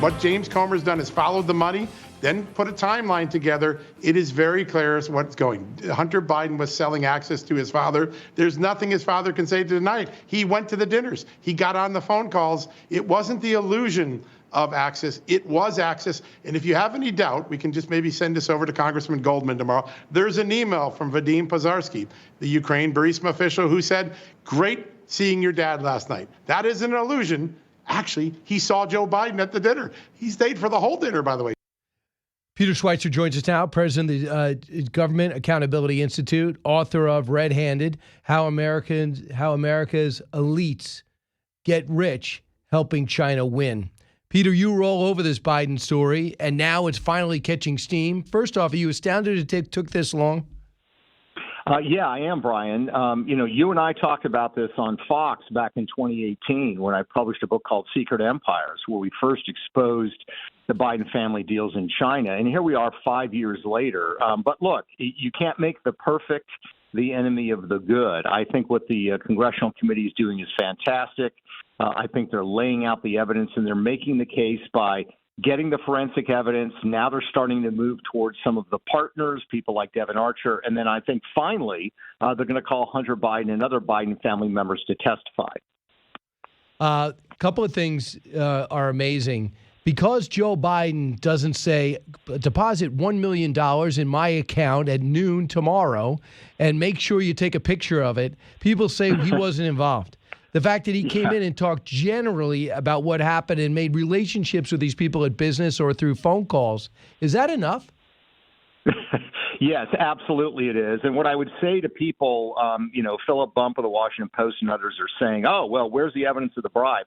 What James Comer's done is followed the money, then put a timeline together. It is very clear as what's going. Hunter Biden was selling access to his father. There's nothing his father can say to deny it. He went to the dinners. He got on the phone calls. It wasn't the illusion of access. It was access. And if you have any doubt, we can just maybe send this over to Congressman Goldman tomorrow. There's an email from Vadim Pozharsky, the Ukraine Burisma official, who said, great seeing your dad last night. That isn't an illusion. Actually, he saw Joe Biden at the dinner. He stayed for the whole dinner, by the way. Peter Schweizer joins us now, president of the Government Accountability Institute, author of Red-Handed, How America's Elites Get Rich, Helping China Win. Peter, you roll over this Biden story, and now it's finally catching steam. First off, are you astounded it took this long? Yeah, I am, Brian. You and I talked about this on Fox back in 2018 when I published a book called Secret Empires, where we first exposed the Biden family deals in China. And here we are 5 years later. But look, you can't make the perfect the enemy of the good. I think what the Congressional Committee is doing is fantastic. I think they're laying out the evidence, and they're making the case by getting the forensic evidence. Now they're starting to move towards some of the partners, people like Devin Archer. And then I think finally they're going to call Hunter Biden and other Biden family members to testify. A couple of things are amazing. Because Joe Biden doesn't say, deposit $1 million in my account at noon tomorrow and make sure you take a picture of it, people say he wasn't involved. The fact that he came in and talked generally about what happened and made relationships with these people at business or through phone calls, is that enough? Yes, absolutely it is. And what I would say to people, Philip Bump of the Washington Post and others are saying, oh, well, where's the evidence of the bribe?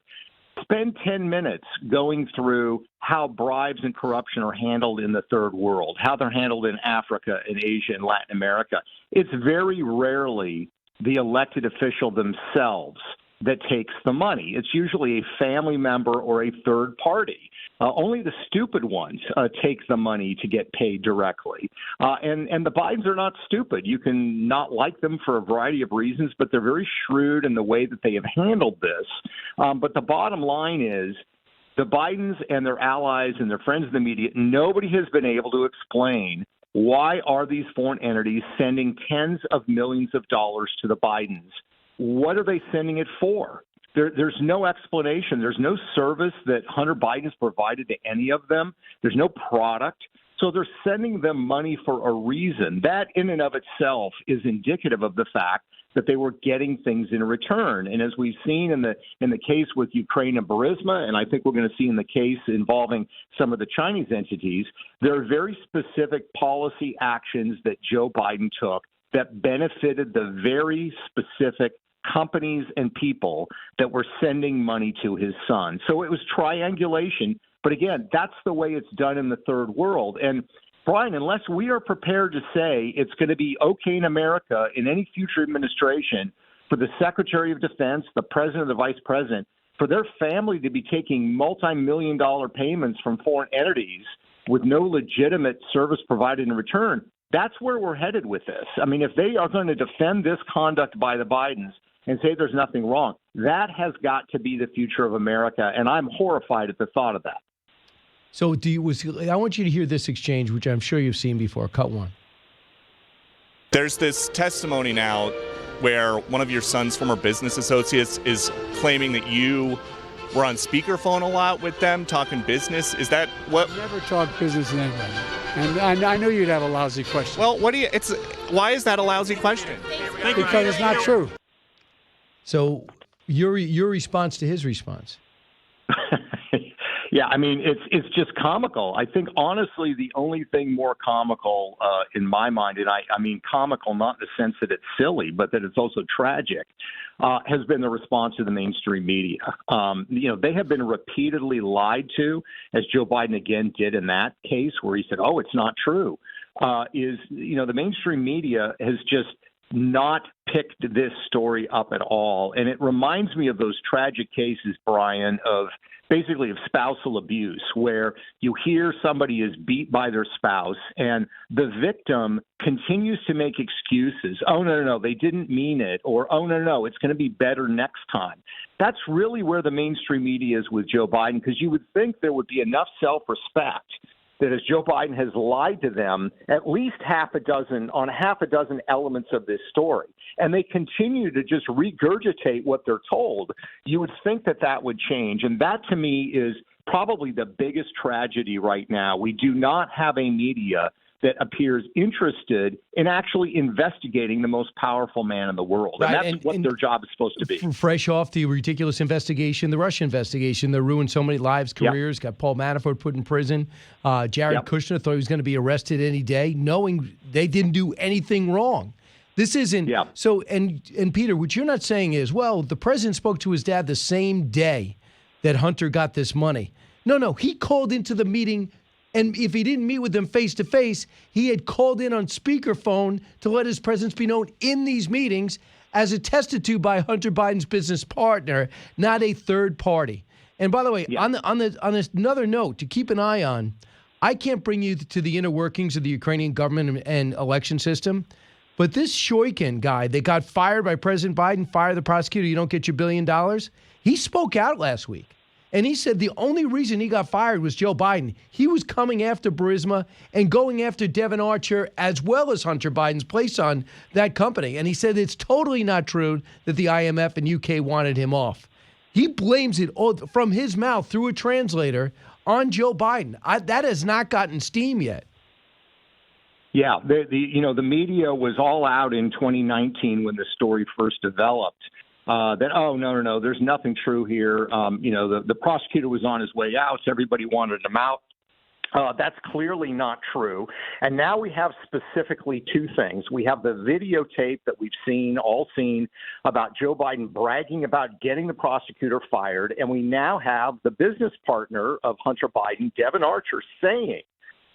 Spend 10 minutes going through how bribes and corruption are handled in the third world, how they're handled in Africa and Asia and Latin America. It's very rarely the elected official themselves that takes the money. It's usually a family member or a third party. Only the stupid ones take the money to get paid directly. And the Bidens are not stupid. You can not like them for a variety of reasons, but they're very shrewd in the way that they have handled this. But the bottom line is the Bidens and their allies and their friends in the media, nobody has been able to explain why are these foreign entities sending tens of millions of dollars to the Bidens. What are they sending it for? There's no explanation. There's no service that Hunter Biden has provided to any of them. There's no product. So they're sending them money for a reason. That in and of itself is indicative of the fact that they were getting things in return. And as we've seen in the case with Ukraine and Burisma, and I think we're going to see in the case involving some of the Chinese entities, there are very specific policy actions that Joe Biden took that benefited the very specific companies and people that were sending money to his son. So it was triangulation. But again, that's the way it's done in the third world. And Brian, unless we are prepared to say it's going to be okay in America in any future administration for the Secretary of Defense, the President, the Vice President, for their family to be taking multi-million-dollar payments from foreign entities with no legitimate service provided in return, that's where we're headed with this. I mean, if they are going to defend this conduct by the Bidens and say there's nothing wrong, that has got to be the future of America, and I'm horrified at the thought of that. So I want you to hear this exchange, which I'm sure you've seen before. Cut one. There's this testimony now where one of your son's former business associates is claiming that you were on speakerphone a lot with them, talking business. Is that what? I never talk business with anybody. And I knew you'd have a lousy question. Well, why is that a lousy question? Because it's not true. So your response to his response? Yeah, I mean, it's just comical. I think, honestly, the only thing more comical in my mind, and I mean comical not in the sense that it's silly, but that it's also tragic, has been the response of the mainstream media. They have been repeatedly lied to, as Joe Biden again did in that case where he said, oh, it's not true. The mainstream media has just not picked this story up at all. And it reminds me of those tragic cases, Brian, of spousal abuse, where you hear somebody is beat by their spouse and the victim continues to make excuses. Oh, no, they didn't mean it. Or, oh, no, it's going to be better next time. That's really where the mainstream media is with Joe Biden, because you would think there would be enough self-respect that as Joe Biden has lied to them at least half a dozen elements of this story, and they continue to just regurgitate what they're told, you would think that that would change. And that, to me, is probably the biggest tragedy right now. We do not have a media that appears interested in actually investigating the most powerful man in the world. Right. And that's what their job is supposed to be. Fresh off the ridiculous investigation, the Russia investigation that ruined so many lives, careers, got Paul Manafort put in prison. Jared Kushner thought he was going to be arrested any day, knowing they didn't do anything wrong. This isn't so. And Peter, what you're not saying is, well, the president spoke to his dad the same day that Hunter got this money. No, he called into the meeting. And if he didn't meet with them face-to-face, he had called in on speakerphone to let his presence be known in these meetings as attested to by Hunter Biden's business partner, not a third party. And by the way, on another note to keep an eye on, I can't bring you to the inner workings of the Ukrainian government and election system, but this Shoikin guy that got fired by President Biden, fire the prosecutor, you don't get your $1 billion, he spoke out last week. And he said the only reason he got fired was Joe Biden. He was coming after Burisma and going after Devon Archer as well as Hunter Biden's place on that company. And he said it's totally not true that the IMF and UK wanted him off. He blames it all from his mouth through a translator on Joe Biden. That has not gotten steam yet. Yeah, the media was all out in 2019 when the story first developed. No, there's nothing true here. The prosecutor was on his way out, so everybody wanted him out. That's clearly not true. And now we have specifically two things. We have the videotape that we've all seen about Joe Biden bragging about getting the prosecutor fired. And we now have the business partner of Hunter Biden, Devon Archer, saying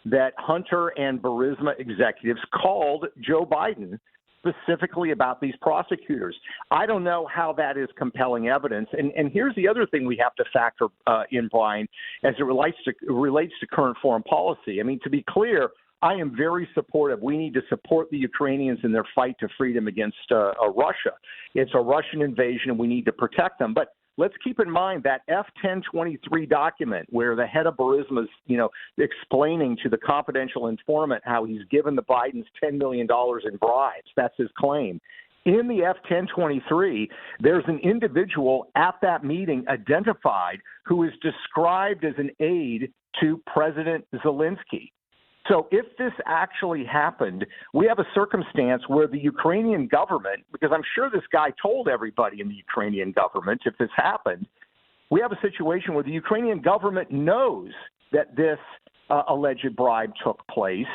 that Hunter and Burisma executives called Joe Biden specifically about these prosecutors. I don't know how that is compelling evidence. And here's the other thing we have to factor in, Brian, as it relates to current foreign policy. I mean, to be clear, I am very supportive. We need to support the Ukrainians in their fight to freedom against Russia. It's a Russian invasion, and we need to protect them. But let's keep in mind that F-1023 document where the head of Burisma is, explaining to the confidential informant how he's given the Bidens $10 million in bribes. That's his claim. In the F-1023, there's an individual at that meeting identified who is described as an aide to President Zelensky. So if this actually happened, we have a circumstance where the Ukrainian government, because I'm sure this guy told everybody in the Ukrainian government if this happened, we have a situation where the Ukrainian government knows that this alleged bribe took place,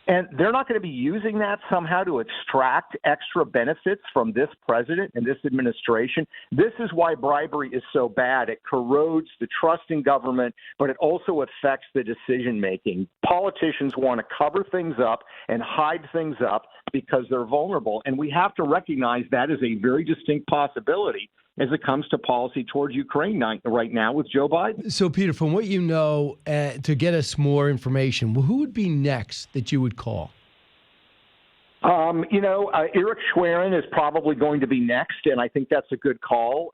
and they're not going to be using that somehow to extract extra benefits from this president and this administration. This is why bribery is so bad. It corrodes the trust in government, but it also affects the decision-making. Politicians want to cover things up and hide things up because they're vulnerable, and we have to recognize that is a very distinct possibility as it comes to policy towards Ukraine right now with Joe Biden. So, Peter, from what you know, to get us more information, who would be next that you would call? Eric Schwerin is probably going to be next, and I think that's a good call.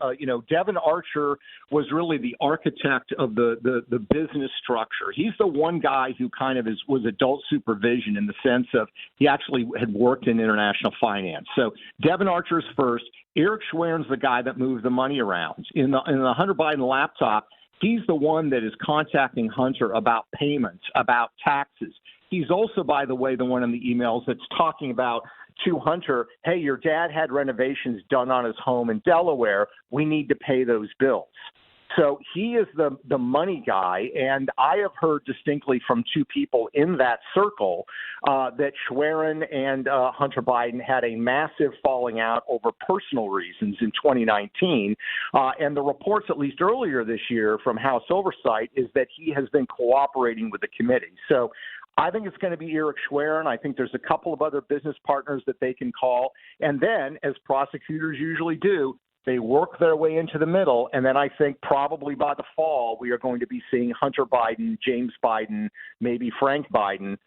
Devon Archer was really the architect of the business structure. He's the one guy who kind of was adult supervision in the sense of he actually had worked in international finance. So Devon Archer's first. Eric Schwerin's the guy that moves the money around. In the Hunter Biden laptop, he's the one that is contacting Hunter about payments, about taxes. He's also, by the way, the one in the emails that's talking about to Hunter, hey, your dad had renovations done on his home in Delaware. We need to pay those bills. So he is the money guy, and I have heard distinctly from two people in that circle that Schwerin and Hunter Biden had a massive falling out over personal reasons in 2019. And the reports, at least earlier this year from House Oversight, is that he has been cooperating with the committee. So I think it's going to be Eric Schwerin. I think there's a couple of other business partners that they can call. And then, as prosecutors usually do, they work their way into the middle, and then I think probably by the fall we are going to be seeing Hunter Biden, James Biden, maybe Frank Biden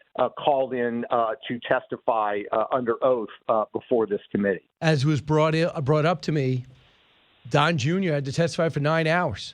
called in to testify under oath before this committee. As was brought up to me, Don Jr. had to testify for 9 hours.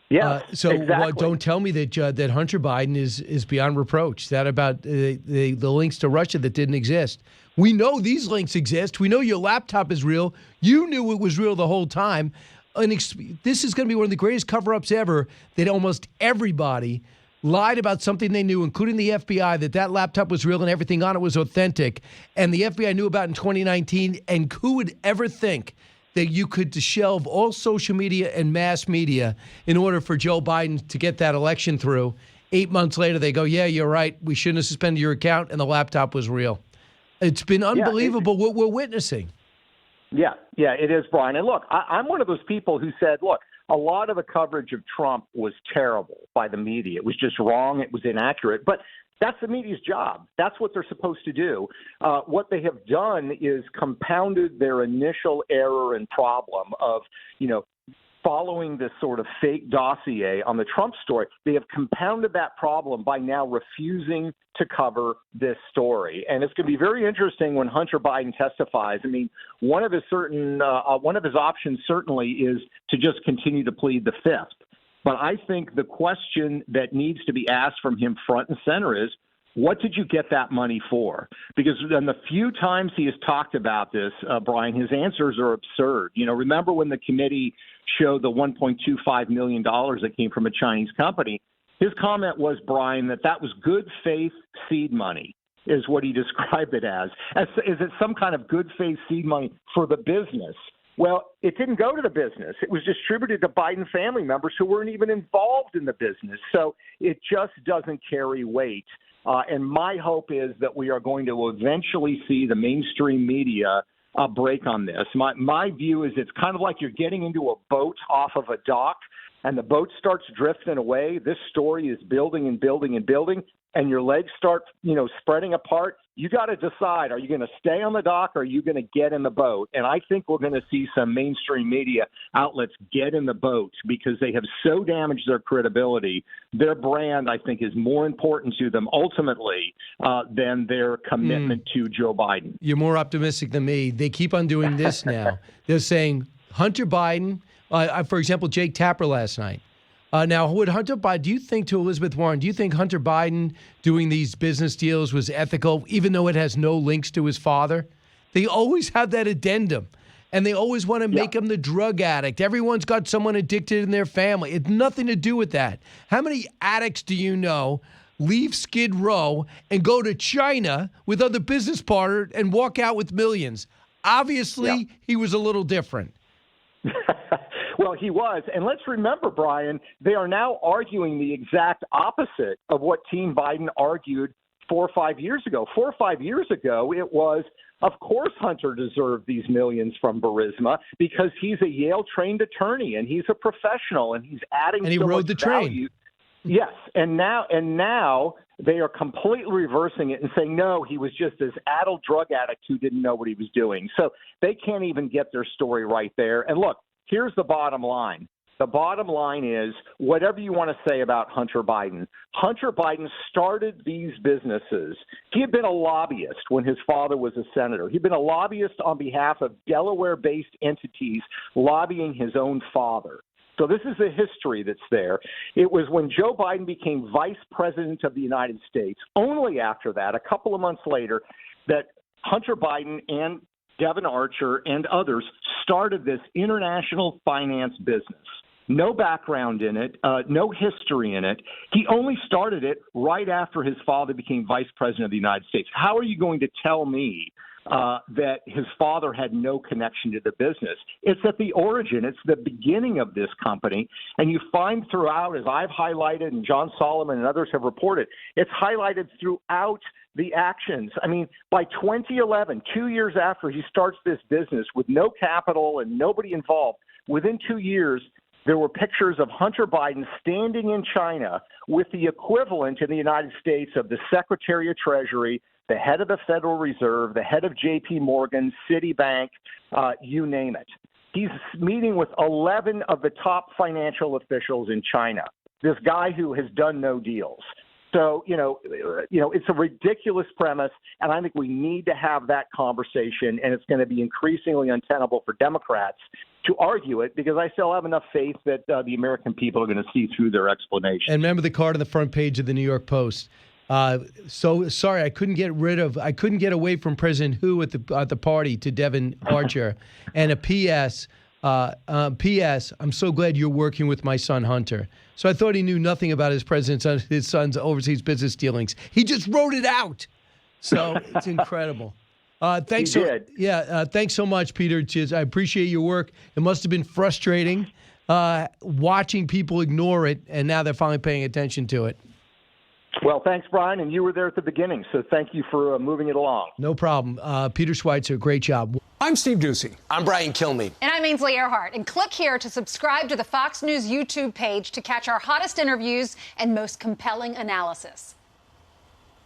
Yeah, so exactly. Don't tell me that Hunter Biden is beyond reproach. That about the links to Russia that didn't exist. We know these links exist. We know your laptop is real. You knew it was real the whole time. This is going to be one of the greatest cover-ups ever, that almost everybody lied about something they knew, including the FBI, that laptop was real and everything on it was authentic. And the FBI knew about it in 2019. And who would ever think that you could shelve all social media and mass media in order for Joe Biden to get that election through? 8 months later, they go, yeah, you're right. We shouldn't have suspended your account, and the laptop was real. It's been unbelievable what we're witnessing. Yeah, it is, Brian. And look, I'm one of those people who said, look, a lot of the coverage of Trump was terrible by the media. It was just wrong. It was inaccurate. But that's the media's job. That's what they're supposed to do. What they have done is compounded their initial error and problem of, following this sort of fake dossier on the Trump story. They have compounded that problem by now refusing to cover this story. And it's going to be very interesting when Hunter Biden testifies. I mean, one of his options certainly is to just continue to plead the fifth. But I think the question that needs to be asked from him front and center is, what did you get that money for? Because in the few times he has talked about this, Brian, his answers are absurd. Remember when the committee showed the $1.25 million that came from a Chinese company? His comment was, Brian, that was good faith seed money, is what he described it as. Is it some kind of good faith seed money for the business? Well, it didn't go to the business. It was distributed to Biden family members who weren't even involved in the business. So it just doesn't carry weight. And my hope is that we are going to eventually see the mainstream media break on this. My view is it's kind of like you're getting into a boat off of a dock, and the boat starts drifting away. This story is building and building and building, and your legs start, spreading apart. You got to decide, are you going to stay on the dock or are you going to get in the boat? And I think we're going to see some mainstream media outlets get in the boat because they have so damaged their credibility. Their brand, I think, is more important to them ultimately than their commitment to Joe Biden. You're more optimistic than me. They keep on doing this now. They're saying Hunter Biden, for example, Jake Tapper last night. Now, would Hunter Biden, do you think, to Elizabeth Warren, do you think Hunter Biden doing these business deals was ethical, even though it has no links to his father? They always have that addendum, and they always want to make him the drug addict. Everyone's got someone addicted in their family. It's nothing to do with that. How many addicts do you know leave Skid Row and go to China with other business partners and walk out with millions? Obviously, he was a little different. Well, he was. And let's remember, Brian, they are now arguing the exact opposite of what Team Biden argued 4 or 5 years ago. 4 or 5 years ago, it was, of course, Hunter deserved these millions from Burisma because he's a Yale-trained attorney and he's a professional and he's adding and he so rode much the train. Value. Yes, and now they are completely reversing it and saying, no, he was just this addled drug addict who didn't know what he was doing. So they can't even get their story right there. And look, here's the bottom line. The bottom line is, whatever you want to say about Hunter Biden started these businesses. He had been a lobbyist when his father was a senator. He'd been a lobbyist on behalf of Delaware-based entities lobbying his own father. So this is the history that's there. It was when Joe Biden became vice president of the United States, only after that, a couple of months later, that Hunter Biden and Devin Archer and others started this international finance business. No background in it, no history in it. He only started it right after his father became vice president of the United States. How are you going to tell me that his father had no connection to the business? It's at the origin. It's the beginning of this company. And you find throughout, as I've highlighted and John Solomon and others have reported, it's highlighted throughout the actions. I mean, by 2011, 2 years after he starts this business with no capital and nobody involved, within 2 years, there were pictures of Hunter Biden standing in China with the equivalent in the United States of the Secretary of Treasury, the head of the Federal Reserve, the head of J.P. Morgan, Citibank, you name it. He's meeting with 11 of the top financial officials in China, this guy who has done no deals. So, it's a ridiculous premise, and I think we need to have that conversation, and it's going to be increasingly untenable for Democrats to argue it, because I still have enough faith that the American people are going to see through their explanation. And remember the card on the front page of the New York Post. So sorry, I couldn't get away from President Hu at the party to Devin Archer, and a P.S. P.S. I'm so glad you're working with my son Hunter. So I thought he knew nothing about his son's overseas business dealings. He just wrote it out. So it's incredible. Thanks so much, Peter. I appreciate your work. It must have been frustrating watching people ignore it, and now they're finally paying attention to it. Well, thanks, Brian, and you were there at the beginning, so thank you for moving it along. No problem. Peter Schweizer, great job. I'm Steve Ducey. I'm Brian Kilmeade. And I'm Ainsley Earhart. And click here to subscribe to the Fox News YouTube page to catch our hottest interviews and most compelling analysis.